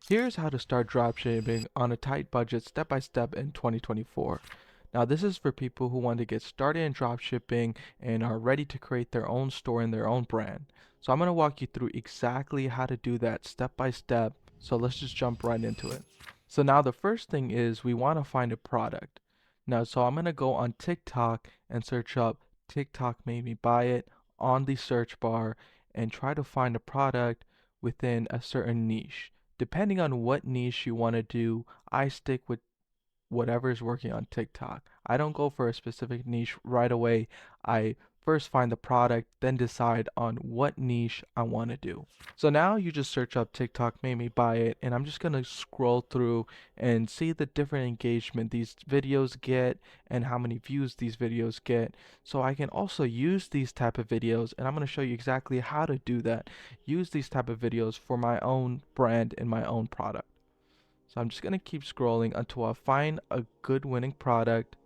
Here's how to start dropshipping on a tight budget step by step in 2024. Now, this is for people who want to get started in dropshipping and are ready to create their own store and their own brand. So, I'm going to walk you through exactly how to do that step by step. So, let's just jump right into it. So, now the first thing is we want to find a product. Now, so I'm going to go on TikTok and search up TikTok made me buy it on the search bar and try to find a product within a certain niche. Depending on what niche you want to do, I stick with whatever is working on TikTok. I don't go for a specific niche right away. I first find the product, then decide on what niche I want to do. So now you just search up TikTok made me buy it, and I'm just going to scroll through and see the different engagement these videos get and how many views these videos get. So I can also use these type of videos, and I'm going to show you exactly how to do that. Use these type of videos for my own brand and my own product. So I'm just going to keep scrolling until I find a good winning product.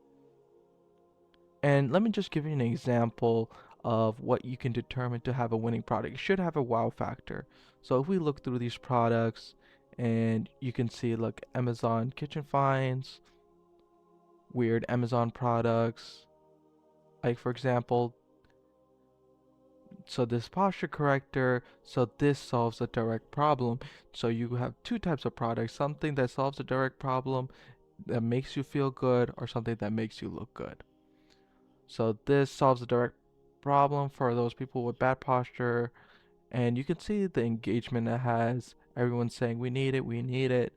And let me just give you an example of what you can determine to have a winning product. It should have a wow factor. So if we look through these products and you can see, look, Amazon kitchen finds, weird Amazon products. Like for example, so this posture corrector, so this solves a direct problem. So you have two types of products, something that solves a direct problem that makes you feel good or something that makes you look good. So this solves a direct problem for those people with bad posture, and you can see the engagement it has. Everyone's saying we need it, we need it.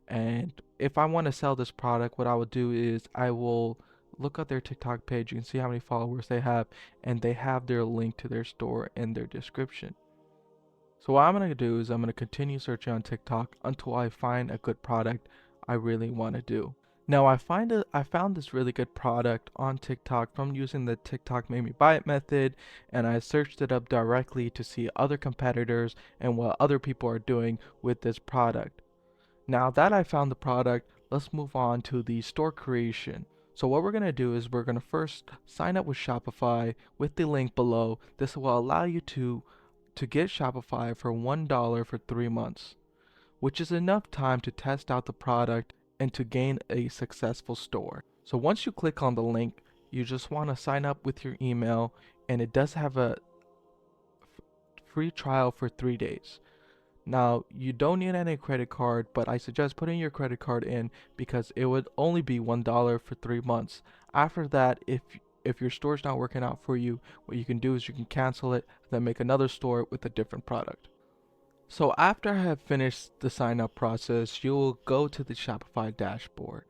And if I want to sell this product, what I will do is I will look at their TikTok page. You can see how many followers they have, and they have their link to their store in their description. So what I'm going to do is I'm going to continue searching on TikTok until I find a good product I really want to do. Now I found this really good product on TikTok from using the TikTok made me buy it method, and I searched it up directly to see other competitors and what other people are doing with this product. Now that I found the product, let's move on to the store creation. So what we're going to do is we're going to first sign up with Shopify with the link below. This will allow you to get Shopify for $1 for 3 months, which is enough time to test out the product and to gain a successful store. So once you click on the link, you just want to sign up with your email, and it does have a free trial for 3 days. Now, you don't need any credit card, but I suggest putting your credit card in because it would only be $1 for 3 months. After that, if your store's not working out for you, what you can do is you can cancel it, then make another store with a different product. So after I have finished the sign up process, you will go to the Shopify dashboard.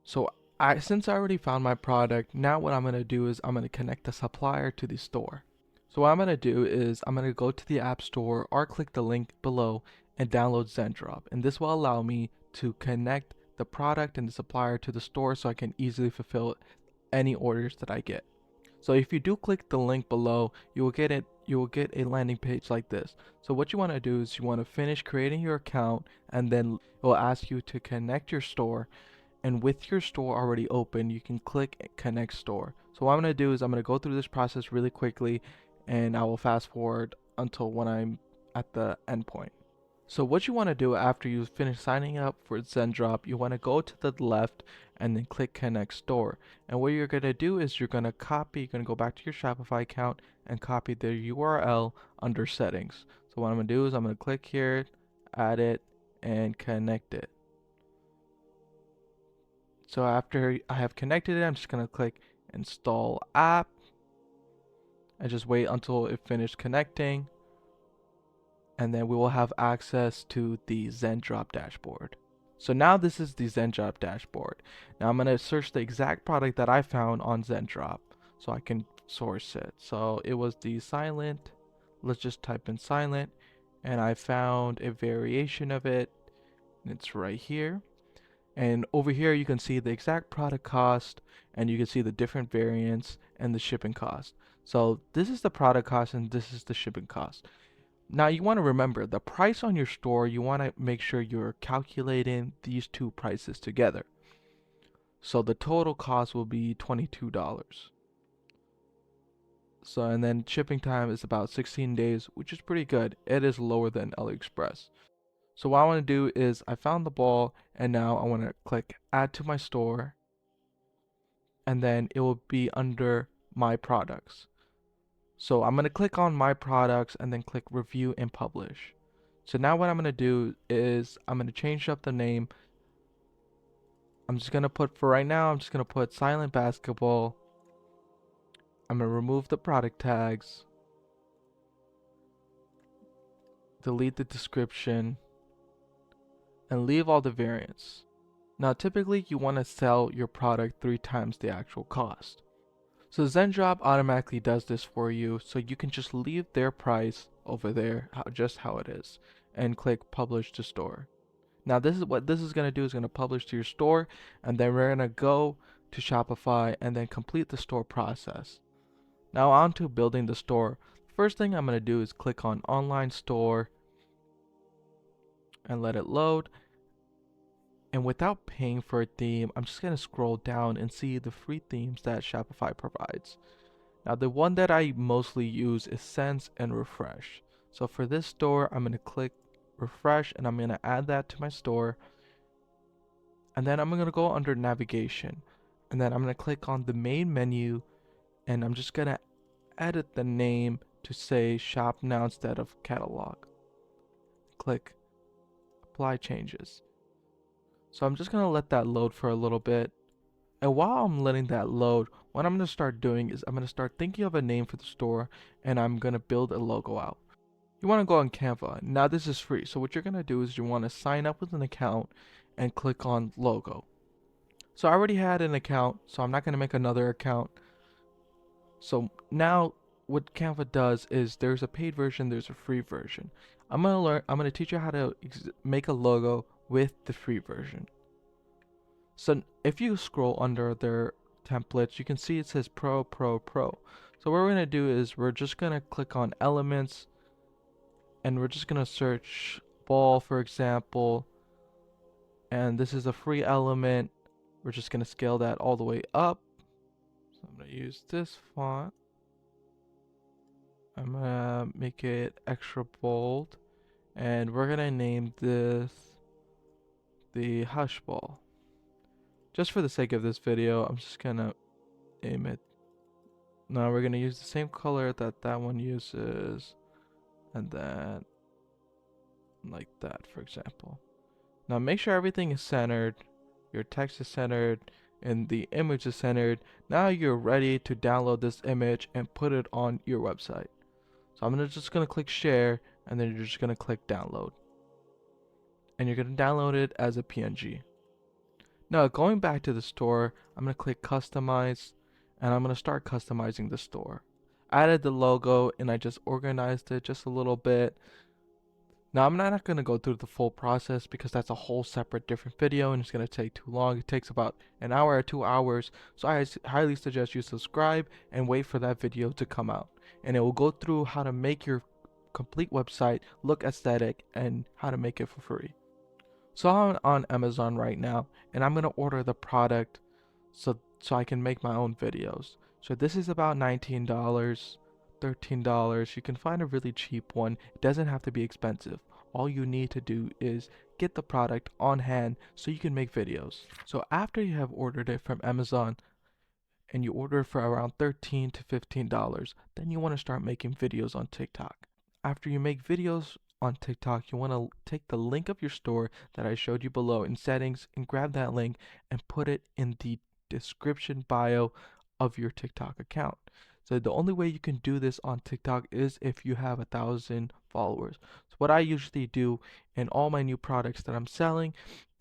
So since I already found my product, now what I'm going to do is I'm going to connect the supplier to the store. So what I'm going to do is I'm going to go to the App Store or click the link below and download Zendrop. And this will allow me to connect the product and the supplier to the store so I can easily fulfill any orders that I get. So if you do click the link below, you will get a landing page like this. So what you want to do is you want to finish creating your account, and then it will ask you to connect your store. And with your store already open, you can click connect store. So what I'm going to do is I'm going to go through this process really quickly, and I will fast forward until when I'm at the endpoint. So what you want to do after you finish signing up for Zendrop, you want to go to the left and then click connect store. And what you're going to do is you're going to go back to your Shopify account and copy the URL under settings. So what I'm going to do is I'm going to click here, add it, and connect it. So after I have connected it, I'm just going to click install app and just wait until it finished connecting. And then we will have access to the Zendrop dashboard. So now this is the Zendrop dashboard. Now I'm going to search the exact product that I found on Zendrop so I can source it. So it was the silent. Let's just type in silent, and I found a variation of it. It's right here. And over here you can see the exact product cost, and you can see the different variants and the shipping cost. So this is the product cost and this is the shipping cost. Now you want to remember the price on your store, you want to make sure you're calculating these two prices together. So the total cost will be $22. So, and then shipping time is about 16 days, which is pretty good. It is lower than AliExpress. So what I want to do is I found the ball, and now I want to click add to my store, and then it will be under my products. So I'm going to click on my products and then click review and publish. So now what I'm going to do is I'm going to change up the name. I'm just going to put, for right now, I'm just going to put silent basketball. I'm going to remove the product tags, delete the description, and leave all the variants. Now typically you want to sell your product 3 times the actual cost. So Zendrop automatically does this for you, so you can just leave their price over there, just how it is, and click publish to store. Now this is what this is going to do, is going to publish to your store, and then we're going to go to Shopify and then complete the store process. Now on to building the store. First thing I'm going to do is click on online store and let it load. And without paying for a theme, I'm just going to scroll down and see the free themes that Shopify provides. Now the one that I mostly use is Sense and Refresh. So for this store, I'm going to click refresh and I'm going to add that to my store. And then I'm going to go under navigation. And then I'm going to click on the main menu, and I'm just going to edit the name to say shop now instead of catalog. Click apply changes. So I'm just going to let that load for a little bit. And while I'm letting that load, what I'm going to start doing is I'm going to start thinking of a name for the store, and I'm going to build a logo out. You want to go on Canva. Now this is free. So what you're going to do is you want to sign up with an account and click on logo. So I already had an account, so I'm not going to make another account. So now what Canva does is there's a paid version, there's a free version. I'm going to teach you how to make a logo with the free version. So if you scroll under their templates, you can see it says Pro, Pro, Pro. So what we're going to do is we're just going to click on elements, and we're just going to search ball, for example. And this is a free element. We're just going to scale that all the way up. So I'm going to use this font. I'm going to make it extra bold. And we're going to name this the Hush Ball. Just for the sake of this video, I'm just going to aim it. Now we're going to use the same color that that one uses. And then like that, for example. Now make sure everything is centered. Your text is centered and the image is centered. Now you're ready to download this image and put it on your website. So I'm just gonna click share, and then you're just gonna click download. And you're gonna download it as a PNG. Now going back to the store, I'm gonna click customize, and I'm gonna start customizing the store. I added the logo and I just organized it just a little bit. Now I'm not going to go through the full process because that's a whole separate different video and it's going to take too long. It takes about an hour or 2 hours. So I highly suggest you subscribe and wait for that video to come out. And it will go through how to make your complete website look aesthetic and how to make it for free. So I'm on Amazon right now and I'm going to order the product so I can make my own videos. So this is about $19. $13. You can find a really cheap one. It doesn't have to be expensive. All you need to do is get the product on hand so you can make videos. So after you have ordered it from Amazon and you order it for around $13 to $15, then you want to start making videos on TikTok. After you make videos on TikTok, you want to take the link of your store that I showed you below in settings and grab that link and put it in the description bio of your TikTok account. So the only way you can do this on TikTok is if you have 1,000 followers. So what I usually do in all my new products that I'm selling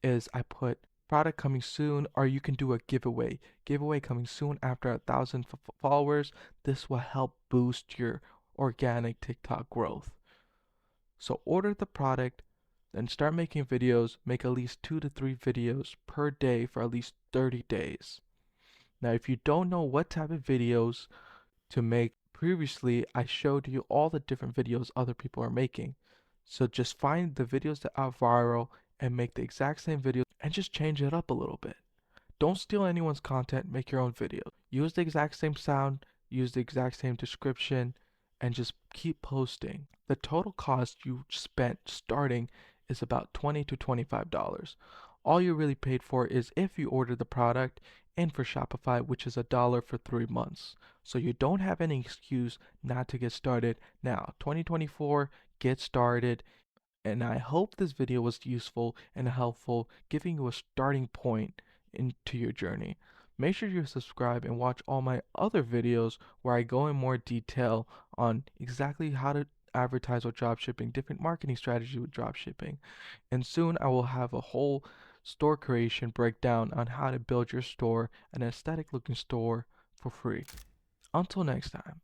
is I put product coming soon, or you can do a giveaway. Giveaway coming soon after 1,000 followers. This will help boost your organic TikTok growth. So order the product, then start making videos. Make at least 2 to 3 videos per day for at least 30 days. Now, if you don't know what type of videos to make, previously I showed you all the different videos other people are making. So just find the videos that are viral and make the exact same video and just change it up a little bit. Don't steal anyone's content, make your own video. Use the exact same sound, use the exact same description, and just keep posting. The total cost you spent starting is about $20 to $25. All you really paid for is if you order the product, and for Shopify, which is $1 for 3 months. So you don't have any excuse not to get started now. 2024, get started. And I hope this video was useful and helpful, giving you a starting point into your journey. Make sure you subscribe and watch all my other videos where I go in more detail on exactly how to advertise with dropshipping, different marketing strategies with dropshipping. And soon I will have a whole store creation breakdown on how to build your store, an aesthetic looking store for free. Until next time.